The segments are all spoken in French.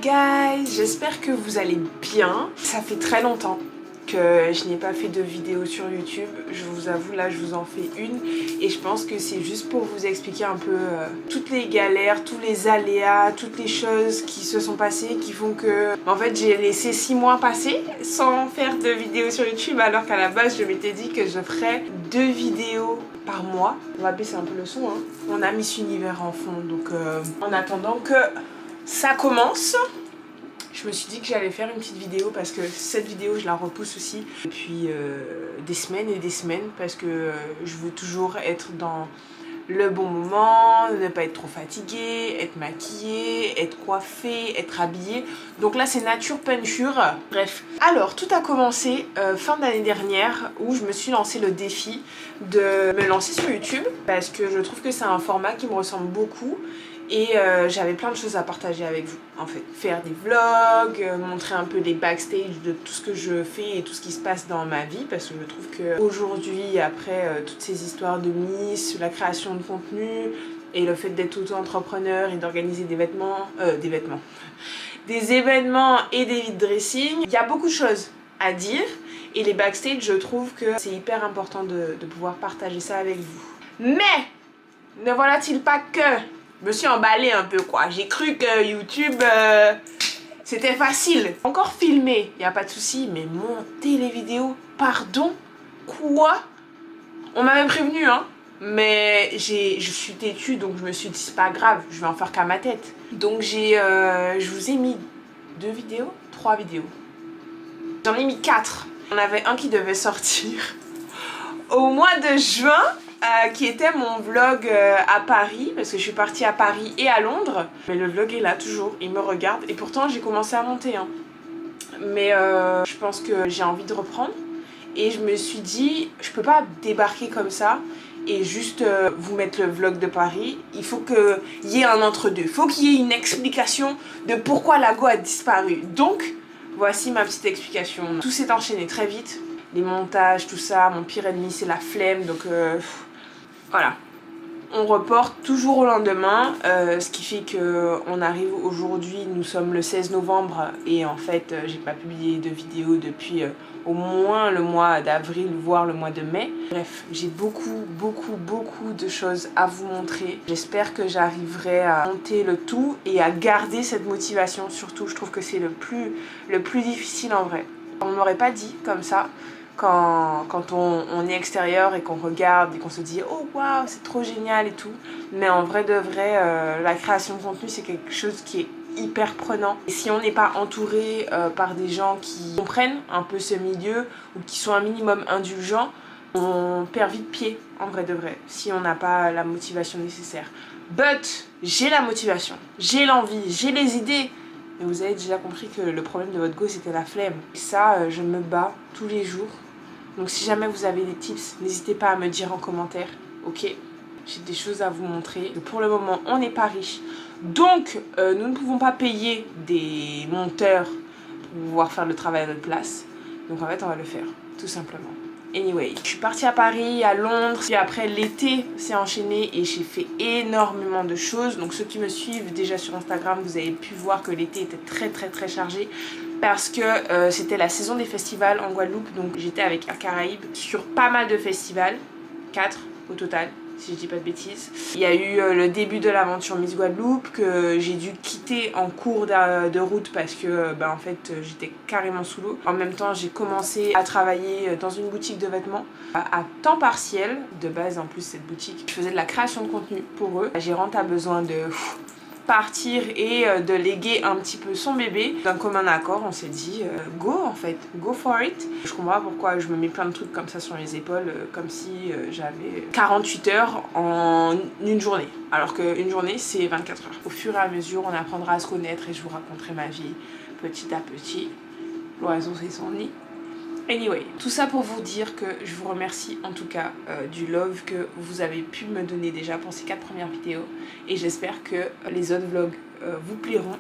guys, j'espère que vous allez bien. Ça fait très longtemps que je n'ai pas fait de vidéo sur YouTube. Je vous avoue, là je vous en fais une et je pense que c'est juste pour vous expliquer un peu toutes les galères, tous les aléas, toutes les choses qui se sont passées qui font que en fait j'ai laissé 6 mois passer sans faire de vidéo sur YouTube, alors qu'à la base je m'étais dit que je ferais 2 vidéos par mois. On va baisser un peu le son, hein. On a Miss Univers en fond, donc en attendant que ça commence, je me suis dit que j'allais faire une petite vidéo parce que cette vidéo je la repousse aussi depuis des semaines et des semaines parce que je veux toujours être dans le bon moment, ne pas être trop fatiguée, être maquillée, être coiffée, être habillée. Donc là c'est nature peinture. Bref. Alors tout a commencé fin d'année dernière où je me suis lancé le défi de me lancer sur YouTube parce que je trouve que c'est un format qui me ressemble beaucoup. Et j'avais plein de choses à partager avec vous en fait. Faire des vlogs, montrer un peu les backstage de tout ce que je fais et tout ce qui se passe dans ma vie. Parce que je trouve qu'aujourd'hui, après toutes ces histoires de Miss, la création de contenu et le fait d'être auto-entrepreneur et d'organiser des événements et des vide dressing, il y a beaucoup de choses à dire. Et les backstage, je trouve que c'est hyper important de pouvoir partager ça avec vous. Mais ne voilà-t-il pas que je me suis emballée un peu quoi. J'ai cru que YouTube c'était facile. Encore filmer, y a pas de souci, mais monter les vidéos, pardon, quoi? On m'avait prévenu hein, mais je suis têtue donc je me suis dit c'est pas grave, je vais en faire qu'à ma tête. Donc je vous ai mis 2 vidéos, 3 vidéos. J'en ai mis 4. On avait un qui devait sortir au mois de juin. Qui était mon vlog à Paris, parce que je suis partie à Paris et à Londres. Mais le vlog est là toujours, il me regarde et pourtant j'ai commencé à monter hein. Mais je pense que j'ai envie de reprendre et je me suis dit je peux pas débarquer comme ça et juste vous mettre le vlog de Paris. Il faut qu'il y ait un entre-deux, il faut qu'il y ait une explication de pourquoi la go a disparu. Donc voici ma petite explication. Tout s'est enchaîné très vite, les montages, tout ça. Mon pire ennemi c'est la flemme, donc voilà, on reporte toujours au lendemain, ce qui fait qu'on arrive aujourd'hui, nous sommes le 16 novembre et en fait j'ai pas publié de vidéo depuis au moins le mois d'avril, voire le mois de mai. Bref, j'ai beaucoup de choses à vous montrer. J'espère que j'arriverai à monter le tout et à garder cette motivation. Surtout, je trouve que c'est le plus difficile en vrai. On ne m'aurait pas dit comme ça. Quand on est extérieur et qu'on regarde et qu'on se dit oh waouh c'est trop génial et tout, mais en vrai de vrai la création de contenu c'est quelque chose qui est hyper prenant et si on n'est pas entouré par des gens qui comprennent un peu ce milieu ou qui sont un minimum indulgents, on perd vite pied en vrai de vrai si on n'a pas la motivation nécessaire. But j'ai la motivation, j'ai l'envie, j'ai les idées. Et vous avez déjà compris que le problème de votre go c'était la flemme. Et ça, je me bats tous les jours. Donc si jamais vous avez des tips, n'hésitez pas à me dire en commentaire, ok? J'ai des choses à vous montrer. Pour le moment, on n'est pas riche. Donc, nous ne pouvons pas payer des monteurs pour pouvoir faire le travail à notre place. Donc en fait, on va le faire, tout simplement. Anyway, je suis partie à Paris, à Londres, puis après l'été s'est enchaîné et j'ai fait énormément de choses. Donc ceux qui me suivent déjà sur Instagram, vous avez pu voir que l'été était très chargé parce que c'était la saison des festivals en Guadeloupe. Donc j'étais avec Air Caraïbes sur pas mal de festivals, 4 au total si je dis pas de bêtises. Il y a eu le début de l'aventure Miss Guadeloupe que j'ai dû quitter en cours de route parce que en fait j'étais carrément sous l'eau. En même temps j'ai commencé à travailler dans une boutique de vêtements à temps partiel. De base en plus cette boutique, je faisais de la création de contenu pour eux. La gérante a besoin de partir et de léguer un petit peu son bébé. D'un commun accord, on s'est dit go en fait, go for it. Je comprends pas pourquoi je me mets plein de trucs comme ça sur les épaules, comme si j'avais 48 heures en une journée. Alors qu'une journée c'est 24 heures. Au fur et à mesure, on apprendra à se connaître et je vous raconterai ma vie petit à petit. L'oiseau c'est son nid. Anyway, tout ça pour vous dire que je vous remercie en tout cas du love que vous avez pu me donner déjà pour ces 4 premières vidéos et j'espère que les autres vlogs vous plairont.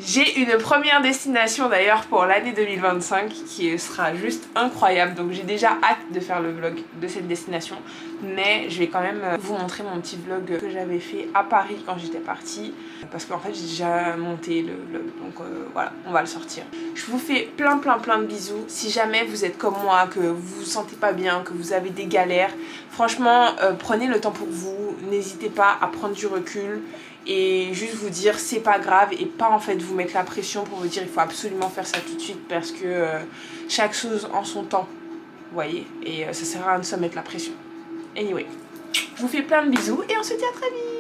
J'ai une première destination d'ailleurs pour l'année 2025 qui sera juste incroyable. Donc j'ai déjà hâte de faire le vlog de cette destination. Mais je vais quand même vous montrer mon petit vlog que j'avais fait à Paris quand j'étais partie. Parce qu'en fait j'ai déjà monté le vlog. Donc voilà, on va le sortir. Je vous fais plein de bisous. Si jamais vous êtes comme moi, que vous vous sentez pas bien, que vous avez des galères, franchement prenez le temps pour vous. N'hésitez pas à prendre du recul. Et juste vous dire c'est pas grave et pas en fait vous mettre la pression pour vous dire il faut absolument faire ça tout de suite parce que chaque chose en son temps, vous voyez, et ça sert à rien de se mettre la pression. Anyway, je vous fais plein de bisous et on se dit à très vite.